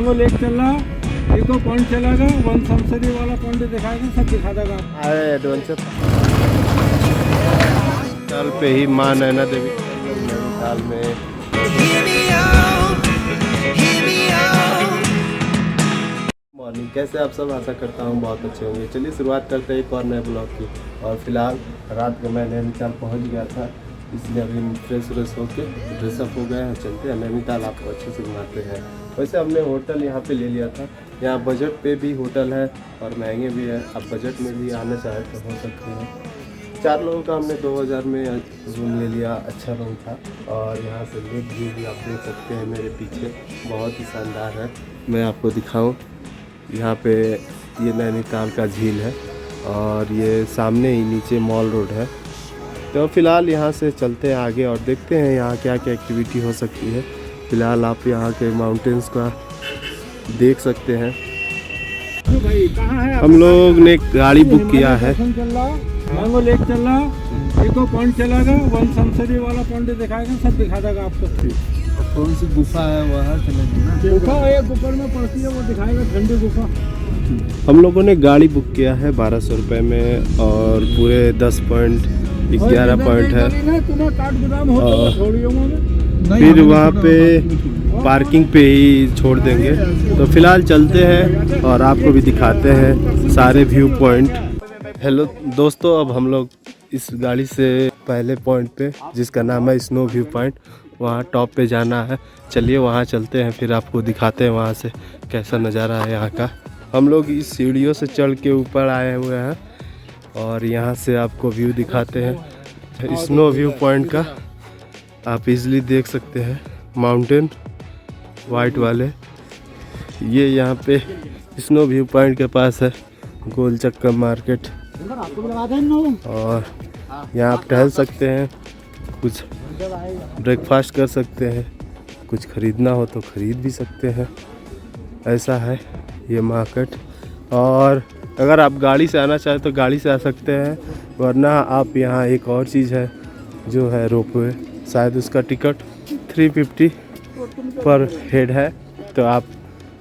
Mango lake चला, echo point चलागा, one समसरी वाला point दिखाएगा, सब दिखा देगा। अरे एडवेंचर ताल पे ही मां नैना देवी नैनीताल में। मॉर्निंग, कैसे आप सब? आशा करता हूँ बहुत अच्छे होंगे। चलिए शुरुआत करते हैं एक और नए ब्लॉग की। और फिलहाल रात को मैं नैनीताल पहुँच गया था, इसलिए अभी फ्रेश होके ड्रेसअप हो गए हैं। चलते हैं नैनीताल, आपको अच्छे से घुमाते हैं। वैसे हमने होटल यहाँ पे ले लिया था। यहाँ बजट पे भी होटल है और महंगे भी है। आप बजट में भी आना चाहे तो हो सकते हैं। 4 लोगों का हमने 2000 में रूम ले लिया, अच्छा रूम था। और यहाँ से लेक व्यू भी आप देख सकते हैं मेरे पीछे, बहुत ही शानदार है। मैं आपको दिखाऊँ, यहाँ पे ये नैनीताल का झील है और ये सामने ही नीचे मॉल रोड है। तो फ़िलहाल यहाँ से चलते हैं आगे और देखते हैं यहाँ क्या क्या एक्टिविटी हो सकती है। फ़िलहाल आप यहाँ के माउंटेन्स का देख सकते हैं। भाई कहाँ है? हम लोग ने गाड़ी बुक किया है। मैंगो लेक चला, इको पॉइंट चलागा, वन समसरी वाला पॉइंट दिखाएगा, सब दिखा देगा आपको। कौन सी गुफा है वहाँ चलेंगे ना? गुफा एक ऊपर में पड़ती है, वो दिखाएगा, ठंडी गुफा। हम लोगों ने गाड़ी बुक किया है 1200 रुपये में और पूरे 10.11 पॉइंट है। फिर वहाँ पे पार्किंग पे ही छोड़ देंगे। तो फिलहाल चलते हैं और आपको भी दिखाते हैं सारे व्यू पॉइंट। हेलो दोस्तों, अब हम लोग इस गाड़ी से पहले पॉइंट पे, जिसका नाम है स्नो व्यू पॉइंट, वहाँ टॉप पे जाना है। चलिए वहाँ चलते हैं, फिर आपको दिखाते हैं वहाँ से कैसा नज़ारा है यहाँ का। हम लोग इस सीढ़ियों से चढ़ के ऊपर आए हुए हैं और यहाँ से आपको व्यू दिखाते हैं स्नो व्यू पॉइंट का। आप इजीली देख सकते हैं माउंटेन वाइट वाले। ये यहाँ पे स्नो व्यू पॉइंट के पास है गोल चक्कर मार्केट, और यहाँ आप टहल सकते हैं, कुछ ब्रेकफास्ट कर सकते हैं, कुछ ख़रीदना हो तो ख़रीद भी सकते हैं। ऐसा है ये मार्केट। और अगर आप गाड़ी से आना चाहें तो गाड़ी से आ सकते हैं, वरना आप यहाँ एक और चीज़ है जो है रोपवे, शायद उसका टिकट 350 पर हेड है, तो आप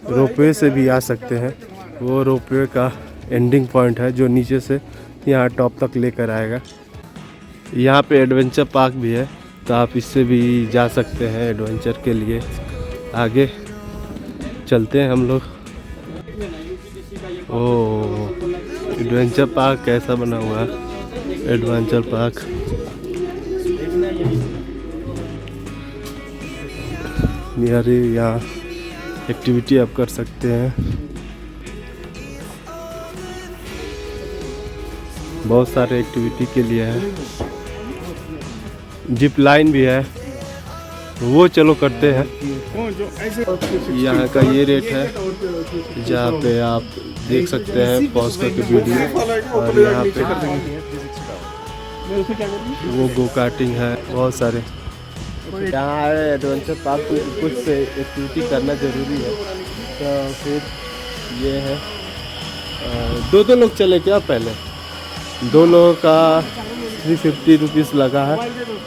रोपवे से भी आ सकते हैं। वो रोपवे का एंडिंग पॉइंट है जो नीचे से यहाँ टॉप तक लेकर आएगा। यहाँ पे एडवेंचर पार्क भी है, तो आप इससे भी जा सकते हैं एडवेंचर के लिए। आगे चलते हैं हम लोग। ओह, एडवेंचर पार्क कैसा बना हुआ है एडवेंचर पार्क। यारे यहाँ एक्टिविटी आप कर सकते हैं, बहुत सारे एक्टिविटी के लिए है। जिप लाइन भी है, वो चलो करते हैं। यहाँ का ये रेट है, जहाँ पे आप देख सकते हैं पॉज करके वीडियो। और यहाँ पे वो गो कार्टिंग है, बहुत सारे। यहाँ एडवेंचर पार्क में कुछ एक्टिविटी करना ज़रूरी है, तो फिर ये है। दो लोग चले क्या? पहले 2 लोगों का 350 रुपीज़ लगा है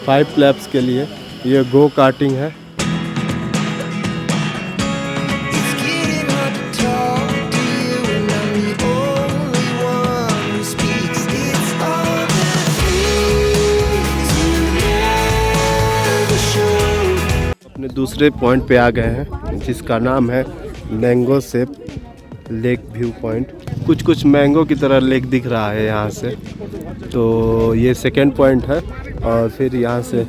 5 लैप्स के लिए। ये गो कार्टिंग है। अपने दूसरे पॉइंट पे आ गए हैं, जिसका नाम है mango shape lake view point. कुछ मैंगो की तरह लेक दिख रहा है यहाँ से। तो ये सेकेंड पॉइंट है और फिर यहाँ से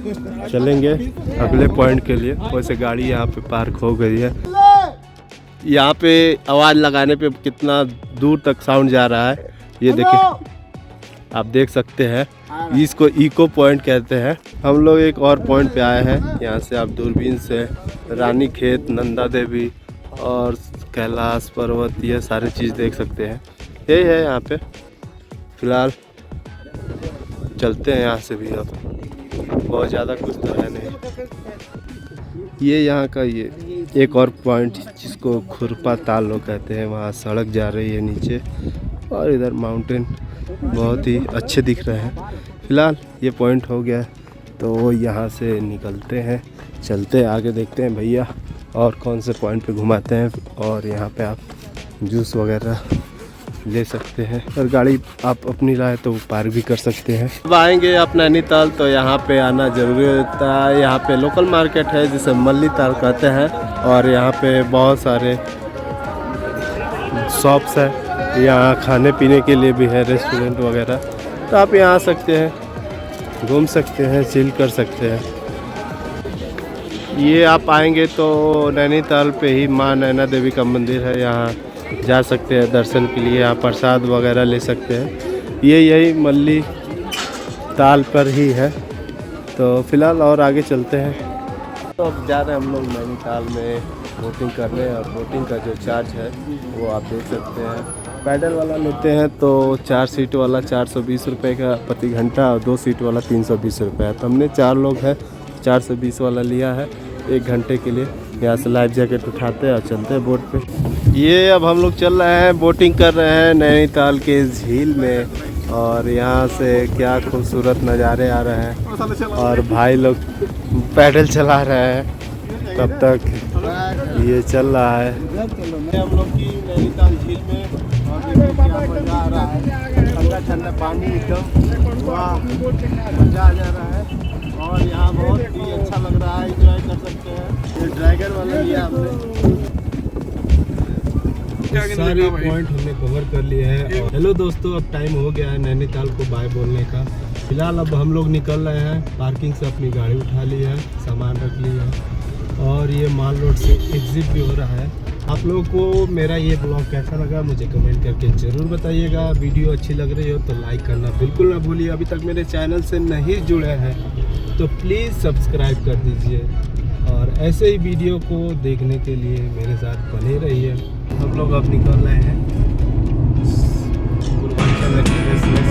चलेंगे अगले पॉइंट के लिए। वैसे गाड़ी यहाँ पे पार्क हो गई है। यहाँ पे आवाज़ लगाने पे कितना दूर तक साउंड जा रहा है, ये देखिए, आप देख सकते हैं। इसको इको पॉइंट कहते हैं। हम लोग एक और पॉइंट पे आए हैं। यहाँ से आप दूरबीन से रानी खेत, नंदा देवी और कैलाश पर्वत, ये सारी चीज़ देख सकते हैं। यही है यहाँ पे। फिलहाल चलते हैं यहाँ से भी, अब बहुत ज़्यादा कुछ तो है नहीं। ये यहाँ का ये एक और पॉइंट, जिसको खुरपा ताल लोग कहते हैं, वहाँ सड़क जा रही है नीचे और इधर माउंटेन बहुत ही अच्छे दिख रहे हैं। फिलहाल ये पॉइंट हो गया, तो यहाँ से निकलते हैं, चलते आगे, देखते हैं भैया और कौन से पॉइंट पे घुमाते हैं। और यहाँ पे आप जूस वगैरह ले सकते हैं, और गाड़ी आप अपनी लाए तो पार्क भी कर सकते हैं। अब आएंगे आप नैनीताल तो यहाँ पे आना ज़रूरी होता है। यहाँ पे लोकल मार्केट है जिसे मल्ली ताल कहते हैं, और यहाँ पे बहुत सारे शॉप्स है। यहाँ खाने पीने के लिए भी है, रेस्टोरेंट वगैरह। तो आप यहाँ आ सकते हैं, घूम सकते हैं, चिल कर सकते हैं। ये आप आएंगे तो नैनीताल पे ही माँ नैना देवी का मंदिर है, यहाँ जा सकते हैं दर्शन के लिए। यहाँ प्रसाद वगैरह ले सकते हैं। ये यही मल्ली ताल पर ही है। तो फिलहाल और आगे चलते हैं। तो अब जा रहे हैं हम लोग नैनीताल में बोटिंग करने, और बोटिंग का जो चार्ज है वो आप देख सकते हैं। पैडल वाला लेते हैं तो 4 सीट वाला 420 रुपये का प्रति घंटा, और 2 सीट वाला 320 रुपये है। तो हमने 4 लोग हैं, 420 वाला लिया है 1 घंटे के लिए। यहाँ से लाइफ जैकेट उठाते हैं और चलते हैं बोट पे। ये अब हम लोग चल रहे हैं, बोटिंग कर रहे हैं नैनीताल के झील में, और यहाँ से क्या खूबसूरत नज़ारे आ रहे हैं। और भाई लोग पैडल चला रहे हैं, तब तक ये चल रहा है। हम लोग की नैनीताल झील में, और देखिए क्या मज़ा आ रहा है। ठंडा ठंडा पानी एकदम, वाह, मज़ा आ जा रहा है। और यहाँ बहुत ही अच्छा लग रहा है, एंजॉय कर सकते हैं। ये ड्रैगन वाला लिया हमने। सारे पॉइंट हमने कवर कर लिए हैं। हेलो दोस्तों, अब टाइम हो गया है नैनीताल को बाय बोलने का। फिलहाल अब हम लोग निकल रहे हैं। पार्किंग से अपनी गाड़ी उठा ली है, सामान रख लिया है, और ये माल रोड से एग्जिट भी हो रहा है। आप लोगों को मेरा ये ब्लॉग कैसा लगा मुझे कमेंट करके ज़रूर बताइएगा। वीडियो अच्छी लग रही हो तो लाइक करना बिल्कुल ना भूलिए। अभी तक मेरे चैनल से नहीं जुड़े हैं तो प्लीज़ सब्सक्राइब कर दीजिए, और ऐसे ही वीडियो को देखने के लिए मेरे साथ बने रहिए। हम लोग अब निकल रहे हैं पूर्वांचल एक्सप्रेस में।